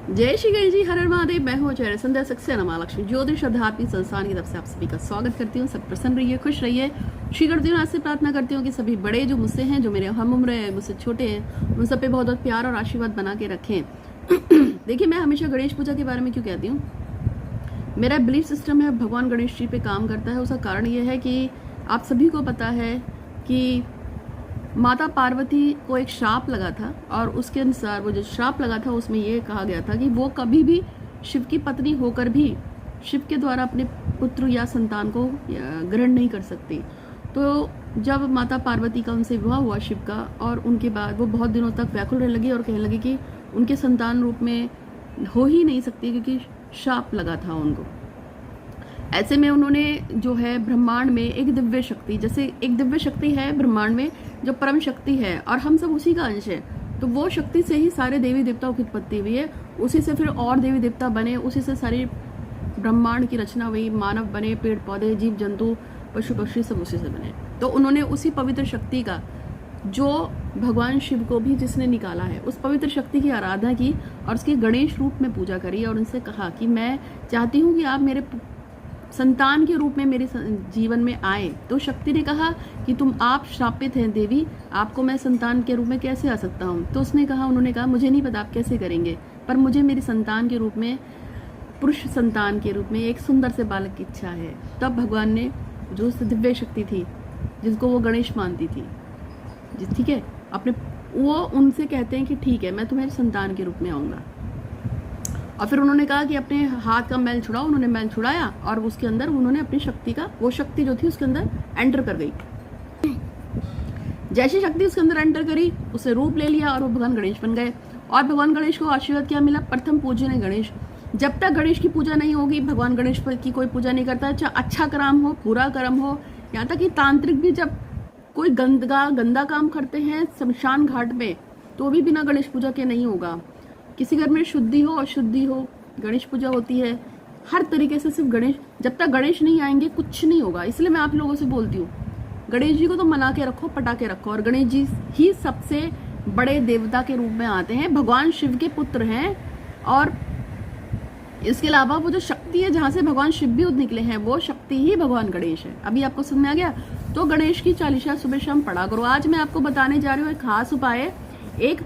जय श्री गणेश जी, हर हर महादेव। मैं हूँ आचार्य संध्या सक्सेना महालक्ष्मी ज्योतिष आध्यात्मिक संस्थान की तरफ से आप सभी का स्वागत करती हूँ। सब प्रसन्न रहिए, खुश रहिए। श्री करती हूँ, आज से प्रार्थना करती हूँ कि सभी बड़े जो मुझसे हैं, जो मेरे हम उम्र है, मुझसे छोटे हैं, उन सब पे बहुत बहुत प्यार और आशीर्वाद बना के रखें। देखिए, मैं हमेशा गणेश पूजा के बारे में क्यों कहती हूँ, मेरा बिलीफ सिस्टम है भगवान गणेश जी पे काम करता है। उसका कारण ये है कि आप सभी को पता है कि माता पार्वती को एक श्राप लगा था, और उसके अनुसार वो जो श्राप लगा था उसमें ये कहा गया था कि वो कभी भी शिव की पत्नी होकर भी शिव के द्वारा अपने पुत्र या संतान को ग्रहण नहीं कर सकती। तो जब माता पार्वती का उनसे विवाह हुआ शिव का, और उनके बाद वो बहुत दिनों तक व्याकुल रहने लगी और कहने लगी कि उनके संतान रूप में हो ही नहीं सकती क्योंकि श्राप लगा था उनको। ऐसे में उन्होंने जो है ब्रह्मांड में एक दिव्य शक्ति, जैसे एक दिव्य शक्ति है ब्रह्मांड में जो परम शक्ति है और हम सब उसी का अंश है, तो वो शक्ति से ही सारे देवी देवताओं की उत्पत्ति हुई है। उसी से फिर और देवी देवता बने, उसी से सारी ब्रह्मांड की रचना हुई, मानव बने, पेड़ पौधे, जीव जंतु, पशु पक्षी सब उसी से बने। तो उन्होंने उसी पवित्र शक्ति का, जो भगवान शिव को भी जिसने निकाला है, उस पवित्र शक्ति की आराधना की और उसके गणेश रूप में पूजा करी और उनसे कहा कि मैं चाहती हूँ कि आप मेरे संतान के रूप में मेरे जीवन में आए। तो शक्ति ने कहा कि आप श्रापित हैं देवी, आपको मैं संतान के रूप में कैसे आ सकता हूँ। तो उसने कहा, उन्होंने कहा मुझे नहीं पता आप कैसे करेंगे, पर मुझे मेरी संतान के रूप में, पुरुष संतान के रूप में एक सुंदर से बालक की इच्छा है। तब भगवान ने, जो दिव्य शक्ति थी जिसको वो गणेश मानती थी, ठीक है, अपने वो उनसे कहते हैं कि ठीक है, मैं तुम्हारे संतान के रूप में आऊँगा। और फिर उन्होंने कहा कि अपने हाथ का मैल छुड़ाओ। उन्होंने मैल छुड़ाया और उसके अंदर उन्होंने अपनी शक्ति का, वो शक्ति जो थी उसके अंदर एंटर कर गई। जैसी शक्ति उसके अंदर एंटर करी, उसे रूप ले लिया और वो भगवान गणेश बन गए। और भगवान गणेश को आशीर्वाद क्या मिला, प्रथम पूजन गणेश। जब तक गणेश की पूजा नहीं होगी, भगवान गणेश की कोई पूजा नहीं करता, चाहे अच्छा कर्म हो, बुरा कर्म हो, यहाँ तक कि तांत्रिक भी जब कोई गंदा काम करते हैं शमशान घाट में, तो भी बिना गणेश पूजा के नहीं होगा। किसी घर में शुद्धि हो अशुद्धि हो, गणेश पूजा होती है। हर तरीके से सिर्फ गणेश, जब तक गणेश नहीं आएंगे कुछ नहीं होगा। इसलिए मैं आप लोगों से बोलती हूँ, गणेश जी को तो मना के रखो, पटा के रखो, और गणेश जी ही सबसे बड़े देवता के रूप में आते हैं, भगवान शिव के पुत्र हैं। और इसके अलावा वो जो शक्ति है जहाँ से भगवान शिव भी निकले हैं, वो शक्ति ही भगवान गणेश है। अभी आपको समझ में आ गया? तो गणेश की चालीसा सुबह शाम पढ़ा करो। आज मैं आपको बताने जा रही हूँ एक खास उपाय। एक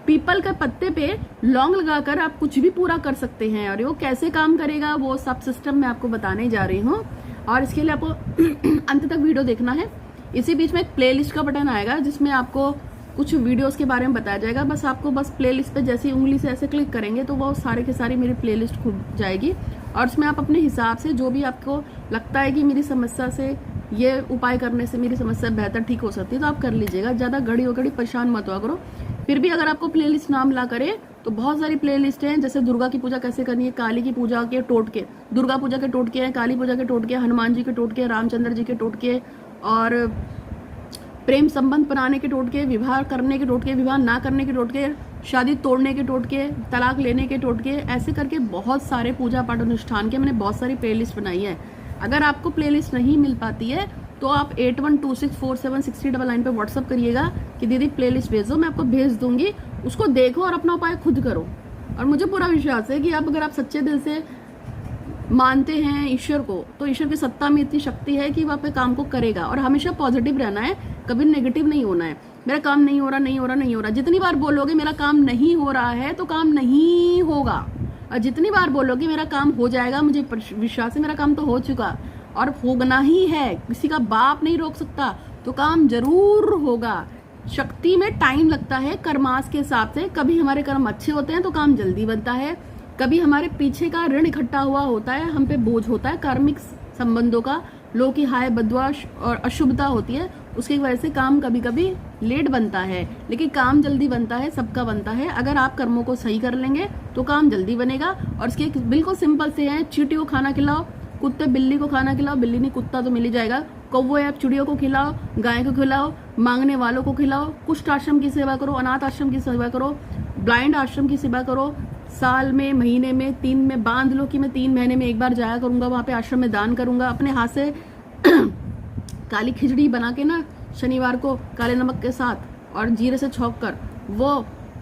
पीपल के पत्ते पे लौंग लगाकर आप कुछ भी पूरा कर सकते हैं, और वो कैसे काम करेगा वो सब सिस्टम मैं आपको बताने जा रही हूँ। और इसके लिए आपको अंत तक वीडियो देखना है। इसी बीच में एक प्लेलिस्ट का बटन आएगा जिसमें आपको कुछ वीडियोस के बारे में बताया जाएगा। बस आपको प्लेलिस्ट पे जैसे उंगली से ऐसे क्लिक करेंगे तो वो सारे के सारी मेरी प्लेलिस्ट खुल जाएगी, और उसमें आप अपने हिसाब से जो भी आपको लगता है कि मेरी समस्या से, ये उपाय करने से मेरी समस्या बेहतर ठीक हो सकती है, तो आप कर लीजिएगा। ज़्यादा घड़ी परेशान मत हुआ करो। फिर भी अगर आपको प्लेलिस्ट नाम ला करे तो बहुत सारी प्लेलिस्ट हैं, जैसे दुर्गा की पूजा कैसे करनी है, काली की पूजा के टोटके, दुर्गा पूजा के टोटके हैं, काली पूजा के टोटके, हनुमान जी के टोटके, रामचंद्र जी के टोटके, और प्रेम संबंध बनाने के टोटके, विवाह करने के टोटके, विवाह ना करने के टोटके, शादी तोड़ने के टोटके, तलाक लेने के टोटके, ऐसे करके बहुत सारे पूजा पाठ अनुष्ठान के मैंने बहुत सारी प्लेलिस्ट बनाई है। अगर आपको प्लेलिस्ट नहीं मिल पाती है तो आप 8126476099 पे व्हाट्सअप करिएगा कि दीदी प्लेलिस्ट भेजो, मैं आपको भेज दूंगी। उसको देखो और अपना उपाय खुद करो। और मुझे पूरा विश्वास है कि अगर आप सच्चे दिल से मानते हैं ईश्वर को, तो ईश्वर की सत्ता में इतनी शक्ति है कि वह पे काम को करेगा। और हमेशा पॉजिटिव रहना है, कभी नेगेटिव नहीं होना है। मेरा काम नहीं हो रहा, नहीं हो रहा, नहीं हो रहा, जितनी बार बोलोगे मेरा काम नहीं हो रहा है तो काम नहीं होगा, और जितनी बार बोलोगे मेरा काम हो जाएगा, मुझे विश्वास है मेरा काम तो हो चुका और होना ही है, किसी का बाप नहीं रोक सकता, तो काम जरूर होगा। शक्ति में टाइम लगता है कर्मास के हिसाब से। कभी हमारे कर्म अच्छे होते हैं तो काम जल्दी बनता है, कभी हमारे पीछे का ऋण इकट्ठा हुआ होता है, हम पे बोझ होता है, कार्मिक संबंधों का, लोगों की हाय बदवा और अशुभता होती है, उसकी वजह से काम कभी कभी लेट बनता है, लेकिन काम जल्दी बनता है, सबका बनता है। अगर आप कर्मों को सही कर लेंगे तो काम जल्दी बनेगा। और इसके बिल्कुल सिंपल से है, चींटी को खाना खिलाओ, कुत्ते बिल्ली को खाना खिलाओ, बिल्ली नहीं कुत्ता तो मिल ही जाएगा, कौवे आप चिड़ियों को खिलाओ, गाय को खिलाओ, मांगने वालों को खिलाओ, कुष्ठ आश्रम की सेवा करो, अनाथ आश्रम की सेवा करो, ब्लाइंड आश्रम की सेवा करो। साल में, महीने में, 3 में बांध लो कि मैं 3 महीने में एक बार जाया करूंगा, वहां पे आश्रम में दान करूंगा। अपने हाथ से काली खिचड़ी बना के ना, शनिवार को काले नमक के साथ और जीरे से छौंक कर वो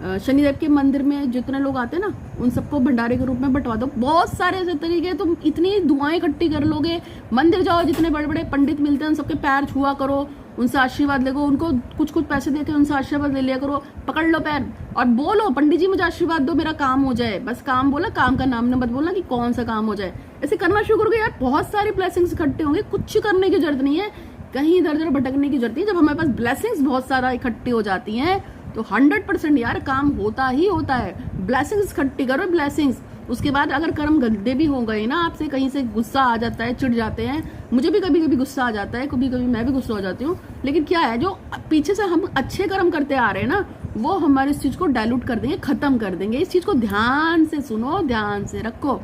शनिदेव के मंदिर में जितने लोग आते हैं ना, उन सबको भंडारे के रूप में बंटवा दो। बहुत सारे ऐसे तरीके, तुम इतनी दुआएं इकट्ठी कर लोगे। मंदिर जाओ, जितने बड़े बड़े पंडित मिलते हैं उन सबके पैर छुआ करो, उनसे आशीर्वाद लेको, उनको कुछ कुछ पैसे देके उनसे आशीर्वाद ले लिया करो। पकड़ लो पैर और बोलो, पंडित जी मुझे आशीर्वाद दो, मेरा काम हो जाए। बस काम बोला, काम का नाम न मत बोलना कि कौन सा काम हो जाए। ऐसे करना शुरू करोगे यार, बहुत सारी ब्लेसिंग्स इकट्ठे होंगे। कुछ करने की जरूरत नहीं है, कहीं इधर उधर भटकने की जरूरत नहीं। जब हमारे पास ब्लेसिंग्स बहुत सारा इकट्ठी हो जाती हैं तो 100% यार काम होता ही होता है। ब्लेसिंग्स इकट्ठी करो, ब्लेसिंग्स। उसके बाद अगर कर्म गंदे भी हो गए ना, आपसे कहीं से गुस्सा आ जाता है, चिढ़ जाते हैं, मुझे भी कभी कभी गुस्सा आ जाता है, कभी कभी मैं भी गुस्सा हो जाती हूँ, लेकिन क्या है, जो पीछे से हम अच्छे कर्म करते आ रहे हैं ना, वो हमारे इस चीज को डायलूट कर देंगे, खत्म कर देंगे। इस चीज को ध्यान से सुनो, ध्यान से रखो।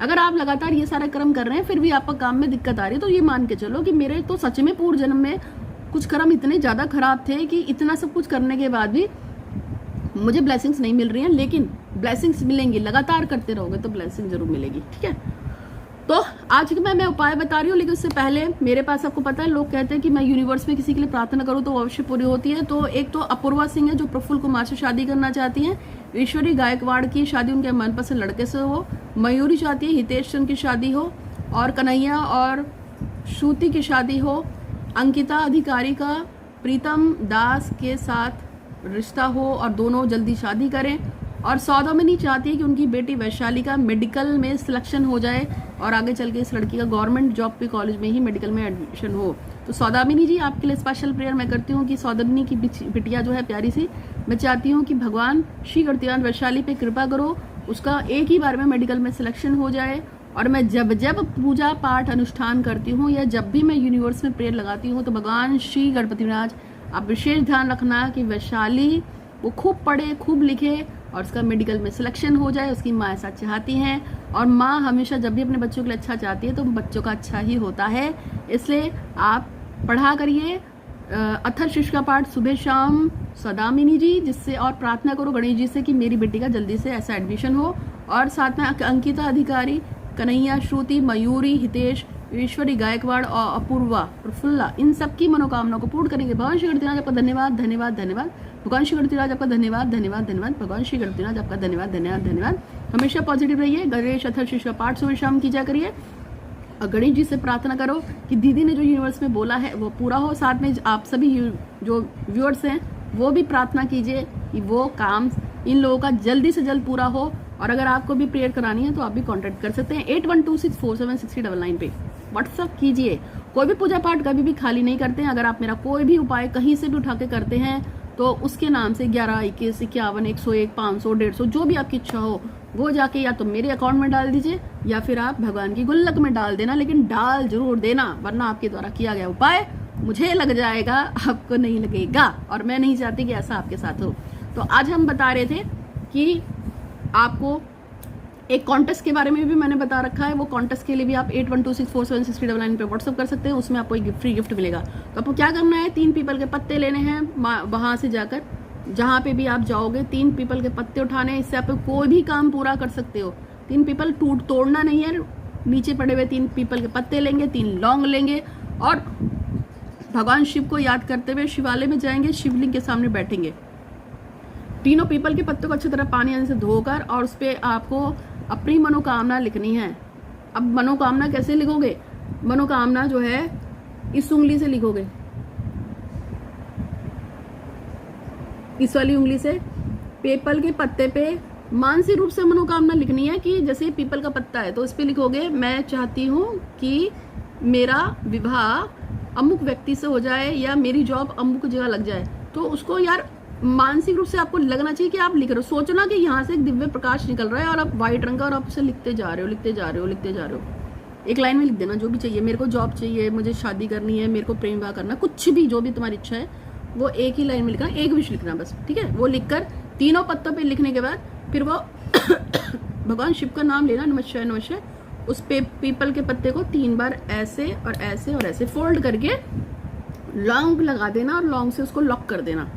अगर आप लगातार ये सारा कर्म कर रहे हैं फिर भी आपका काम में दिक्कत आ रही है, तो ये मान के चलो कि मेरे तो सच में पूर्व जन्म में कुछ कर्म इतने ज्यादा खराब थे कि इतना सब कुछ करने के बाद भी मुझे ब्लेसिंग्स नहीं मिल रही हैं। लेकिन ब्लेसिंग्स मिलेंगी, लगातार करते रहोगे तो ब्लेसिंग जरूर मिलेगी। ठीक है, तो आज मैं उपाय बता रही हूँ, लेकिन उससे पहले मेरे पास, आपको पता है, लोग कहते हैं कि मैं यूनिवर्स में किसी के लिए प्रार्थना करूँ तो अवश्य पूरी होती है। तो एक तो अपूर्वा सिंह है जो प्रफुल्ल कुमार से शादी करना चाहती हैं। ईश्वरी गायकवाड़ की शादी उनके मनपसंद लड़के से हो। मयूरी चाहती है हितेश चंद की शादी हो, और कन्हैया और श्रुति की शादी हो। अंकिता अधिकारी का प्रीतम दास के साथ रिश्ता हो और दोनों जल्दी शादी करें। और सौदामिनी चाहती है कि उनकी बेटी वैशाली का मेडिकल में सिलेक्शन हो जाए और आगे चल के इस लड़की का गवर्नमेंट जॉब के कॉलेज में ही मेडिकल में एडमिशन हो। तो सौदामिनी जी, आपके लिए स्पेशल प्रेयर मैं करती हूँ कि सौदामिनी की बिटिया जो है प्यारी सी, मैं चाहती हूँ कि भगवान श्री गणपतिनाथ वैशाली पे कृपा करो, उसका एक ही बार में मेडिकल में सिलेक्शन हो जाए। और मैं जब जब पूजा पाठ अनुष्ठान करती हूँ या जब भी मैं यूनिवर्स में प्रेयर लगाती हूँ तो भगवान श्री गणपतिनाथ आप विशेष ध्यान रखना कि वैशाली वो खूब पढ़े, खूब लिखे और उसका मेडिकल में सिलेक्शन हो जाए। उसकी माँ ऐसा चाहती हैं, और माँ हमेशा जब भी अपने बच्चों के लिए अच्छा चाहती है तो बच्चों का अच्छा ही होता है। इसलिए आप पढ़ा करिए अथर्व शीर्ष का पाठ सुबह शाम सौदामिनी जी, जिससे, और प्रार्थना करो गणेश जी से कि मेरी बेटी का जल्दी से ऐसा एडमिशन हो। और साथ में अंकिता अधिकारी, कन्हैया, श्रुति, मयूरी, हितेश, ईश्वरी गायकवाड़ और अपूर्वा, प्रफुल्ला, इन सब की मनोकामना को पूर्ण करेंगे। भगवान श्री गणपतिनाथ आपका धन्यवाद, धन्यवाद, धन्यवाद। भगवान श्री गणपतिनाथ आपका धन्यवाद, धन्यवाद, धन्यवाद। भगवान श्री गणपतिनाथ आपका धन्यवाद, धन्यवाद, धन्यवाद। हमेशा पॉजिटिव रहिए। गणेश अथर्व शीर्ष का पाठ सुबह शाम कीजिए करिए, और गणेश जी से प्रार्थना करो कि दीदी ने जो यूनिवर्स में बोला है वो पूरा हो। साथ में आप सभी जो व्यूअर्स हैं वो भी प्रार्थना कीजिए कि वो काम इन लोगों का जल्दी से जल्द पूरा हो। और अगर आपको भी प्रेयर करानी है तो आप भी कांटेक्ट कर सकते हैं 8126476099 पे व्हाट्सअप कीजिए। कोई भी पूजा पाठ कभी भी खाली नहीं करते हैं। अगर आप मेरा कोई भी उपाय कहीं से भी उठा के करते हैं तो उसके नाम से 11, 21, 51, 101, 500, 150 जो भी आपकी इच्छा हो वो जाके या तो मेरे अकाउंट में डाल दीजिए या फिर आप भगवान की गुल्लक में डाल देना, लेकिन डाल जरूर देना, वरना आपके द्वारा किया गया उपाय मुझे लग जाएगा, आपको नहीं लगेगा, और मैं नहीं चाहती कि ऐसा आपके साथ हो। तो आज हम बता रहे थे कि आपको एक कॉन्टेस्ट के बारे में भी मैंने बता रखा है। वो कॉन्टेस्ट के लिए भी आप 8126476099 पे व्हाट्सअप कर सकते हैं, उसमें आपको एक फ्री गिफ्ट मिलेगा। तो आपको क्या करना है, 3 पीपल के पत्ते लेने हैं, वहां से जाकर जहां पे भी आप जाओगे 3 पीपल के पत्ते उठाने हैं। इससे आप कोई भी काम पूरा कर सकते हो। 3 पीपल तोड़ना नहीं है, नीचे पड़े हुए 3 पीपल के पत्ते लेंगे, 3 लौंग लेंगे और भगवान शिव को याद करते हुए शिवालय में जाएंगे, शिवलिंग के सामने बैठेंगे। तीनों पीपल के पत्तों को अच्छी तरह पानी से धोकर और उस पर आपको अपनी मनोकामना लिखनी है। अब मनोकामना कैसे लिखोगे, मनोकामना जो है इस उंगली से लिखोगे, इस वाली उंगली से पीपल के पत्ते पे मानसिक रूप से मनोकामना लिखनी है। कि जैसे पीपल का पत्ता है तो इस पे लिखोगे मैं चाहती हूँ कि मेरा विवाह अमुक व्यक्ति से हो जाए या मेरी जॉब अमुक जगह लग जाए। तो उसको यार मानसिक रूप से आपको लगना चाहिए कि आप लिख रहे हो। सोचना कि यहाँ से एक दिव्य प्रकाश निकल रहा है और आप व्हाइट रंग का, और आप उसे लिखते जा रहे हो, लिखते जा रहे हो, लिखते जा रहे हो। एक लाइन में लिख देना जो भी चाहिए, मेरे को जॉब चाहिए, मुझे शादी करनी है, मेरे को प्रेम विवाह करना, कुछ भी जो भी तुम्हारी इच्छा है वो एक ही लाइन में लिखना, एक विश लिखना बस, ठीक है। वो लिखकर तीनों पत्तों पे लिखने के बाद फिर वो भगवान शिव का नाम लेना, नमः नमः। उस पे पीपल के पत्ते को 3 बार ऐसे और ऐसे और ऐसे फोल्ड करके लौंग लगा देना और लौंग से उसको लॉक कर देना।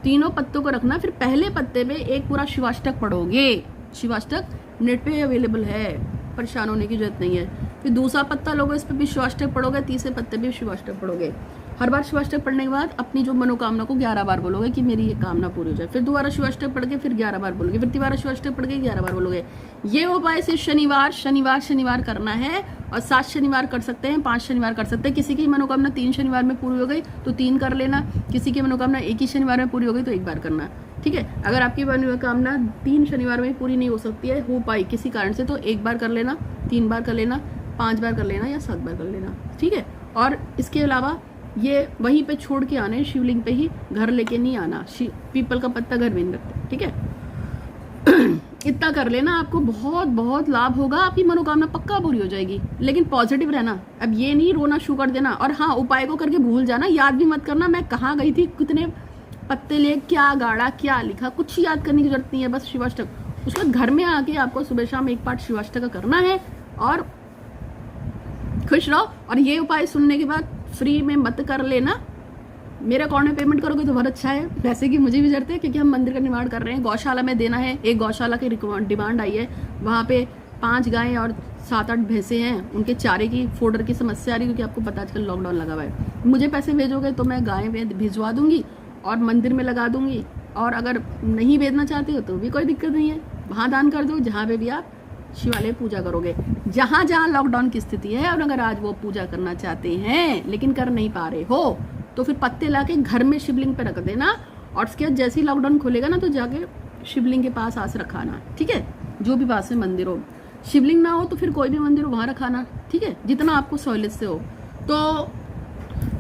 तीनों पत्तों को रखना। फिर पहले पत्ते पे एक पूरा शिवाष्टक पढ़ोगे, शिवाष्टक नेट पे अवेलेबल है, परेशान होने की जरूरत नहीं है। फिर दूसरा पत्ता लोगे, इस पे भी शिवाष्टक पढ़ोगे, तीसरे पत्ते पे भी शिवाष्टक पढ़ोगे। हर बार शिवाष्टक पढ़ने के बाद अपनी जो मनोकामना को 11 बार बोलोगे कि मेरी ये कामना पूरी हो जाए। फिर दोबारा शिवाष्टक पढ़ के फिर 11 बार बोलोगे, फिर तिबारा शिवाष्टक पढ़ के 11 बार बोलोगे। ये उपाय से शनिवार करना है, और 7 शनिवार कर सकते हैं, 5 शनिवार कर सकते हैं। किसी की मनोकामना 3 शनिवार में पूरी हो गई तो 3 कर लेना, किसी की मनोकामना 1 ही शनिवार में पूरी हो गई तो 1 बार करना। ठीक है, अगर आपकी मनोकामना 3 शनिवार में पूरी नहीं हो सकती है, हो पाई किसी कारण से, तो 1 बार कर लेना, 3 बार कर लेना, 5 बार कर लेना या 7 बार कर लेना। ठीक है, और इसके अलावा ये वहीं पे छोड़ के आने, शिवलिंग पे ही, घर लेके नहीं आना। पीपल का पत्ता घर में नहीं रखते। ठीक है इतना कर लेना, आपको बहुत बहुत लाभ होगा, आपकी मनोकामना पक्का पूरी हो जाएगी। लेकिन पॉजिटिव रहना, अब ये नहीं रोना शुरू कर देना। और हाँ, उपाय को करके भूल जाना, याद भी मत करना मैं कहाँ गई थी, कितने पत्ते ले, क्या गाड़ा, क्या लिखा, कुछ याद करने की जरूरत नहीं है। बस शिवाष्टक, उसके बाद घर में आके आपको सुबह शाम 1 पाठ शिवाष्टक का करना है और खुश रहो। और ये उपाय सुनने के बाद फ्री में मत कर लेना, मेरे अकाउंट में पेमेंट करोगे तो बहुत अच्छा है। वैसे कि मुझे भी जरूरत है, क्योंकि हम मंदिर का निर्माण कर रहे हैं, गौशाला में देना है। एक गौशाला की डिमांड आई है, वहाँ पे 5 गायें और 7-8 भैंसे हैं, उनके चारे की फोडर की समस्या आ रही है, क्योंकि आपको पता आजकल लॉकडाउन लगा हुआ है। मुझे पैसे भेजोगे तो मैं गायें भिजवा दूंगी और मंदिर में लगा दूंगी। और अगर नहीं भेजना चाहते हो तो भी कोई दिक्कत नहीं है, वहाँ दान कर दो जहाँ पे भी आप शिवालय पूजा करोगे। जहाँ जहाँ लॉकडाउन की स्थिति है, और अगर आज वो पूजा करना चाहते हैं लेकिन कर नहीं पा रहे हो, तो फिर पत्ते लाके घर में शिवलिंग पे रख देना, और उसके बाद जैसे ही लॉकडाउन खुलेगा ना तो जाके शिवलिंग के पास आस रखाना। ठीक है, जो भी पास में मंदिर हो, शिवलिंग ना हो तो फिर कोई भी मंदिर हो वहाँ रखाना। ठीक है, जितना आपको सहूलियत से हो।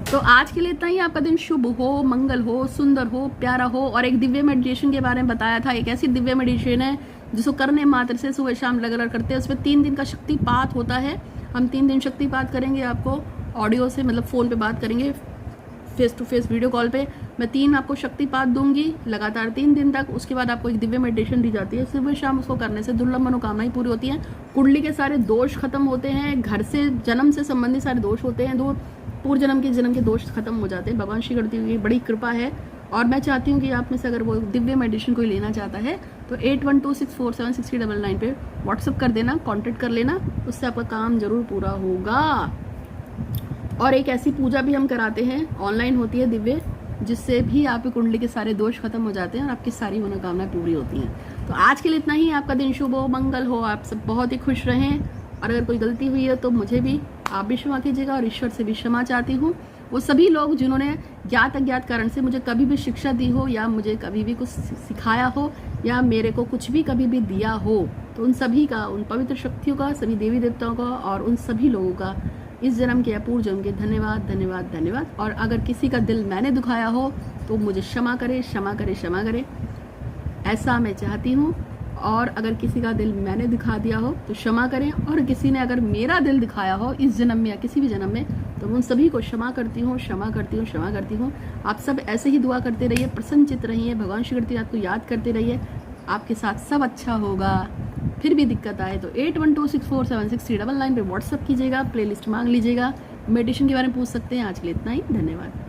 तो आज के लिए इतना ही। आपका दिन शुभ हो, मंगल हो, सुंदर हो, प्यारा हो। और एक दिव्य मेडिटेशन के बारे में बताया था, एक ऐसी दिव्य मेडिटेशन है जिसको करने मात्र से सुबह शाम लगातार करते हैं। उसमें 3 दिन का शक्तिपात होता है। हम 3 दिन शक्तिपात करेंगे, आपको ऑडियो से, मतलब फ़ोन पे बात करेंगे, face to face video call पे। मैं 3 आपको शक्तिपात दूंगी लगातार 3 दिन तक। उसके बाद आपको एक दिव्य मेडिटेशन दी जाती है, सुबह शाम उसको करने से दुर्लभ मनोकामनाएं पूरी होती हैं, कुंडली के सारे दोष खत्म होते हैं, घर से जन्म से संबंधित सारे दोष होते हैं दूर, पूर्व जन्म के दोष खत्म हो जाते हैं। भगवान श्री गणपति की बड़ी कृपा है। और मैं चाहती हूँ कि आप में से अगर वो दिव्य मेडिटेशन कोई लेना चाहता है तो 8126476099 पे व्हाट्सअप कर देना, कांटेक्ट कर लेना, उससे आपका काम जरूर पूरा होगा। और एक ऐसी पूजा भी हम कराते हैं, ऑनलाइन होती है दिव्य, जिससे भी आपकी कुंडली के सारे दोष खत्म हो जाते हैं और आपकी सारी मनोकामनाएं पूरी होती हैं। तो आज के लिए इतना ही। आपका दिन शुभ हो, मंगल हो, आप सब बहुत ही खुश रहें। और अगर कोई गलती हुई है तो मुझे भी आप भी क्षमा कीजिएगा, और ईश्वर से भी क्षमा चाहती हूँ। वो सभी लोग जिन्होंने ज्ञात अज्ञात कारण से मुझे कभी भी शिक्षा दी हो, या मुझे कभी भी कुछ सिखाया हो, या मेरे को कुछ भी कभी भी दिया हो, तो उन सभी का, उन पवित्र शक्तियों का, सभी देवी देवताओं का और उन सभी लोगों का इस जन्म के या पूर्व जन्म के धन्यवाद धन्यवाद धन्यवाद। और अगर किसी का दिल मैंने दुखाया हो तो मुझे क्षमा करे, क्षमा करे, क्षमा करे, ऐसा मैं चाहती हूँ। और अगर किसी का दिल मैंने दिखा दिया हो तो क्षमा करें, और किसी ने अगर मेरा दिल दिखाया हो इस जन्म में या किसी भी जन्म में, तो उन सभी को क्षमा करती हूँ, क्षमा करती हूँ, क्षमा करती हूँ। आप सब ऐसे ही दुआ करते रहिए, प्रसन्नचित्त रहिए, भगवान श्री गणपति को याद करते रहिए, आपके साथ सब अच्छा होगा। फिर भी दिक्कत आए तो 8126476099 पे व्हाट्सअप कीजिएगा, प्लेलिस्ट मांग लीजिएगा, मेडिटेशन के बारे में पूछ सकते हैं। आज के लिए इतना ही, धन्यवाद।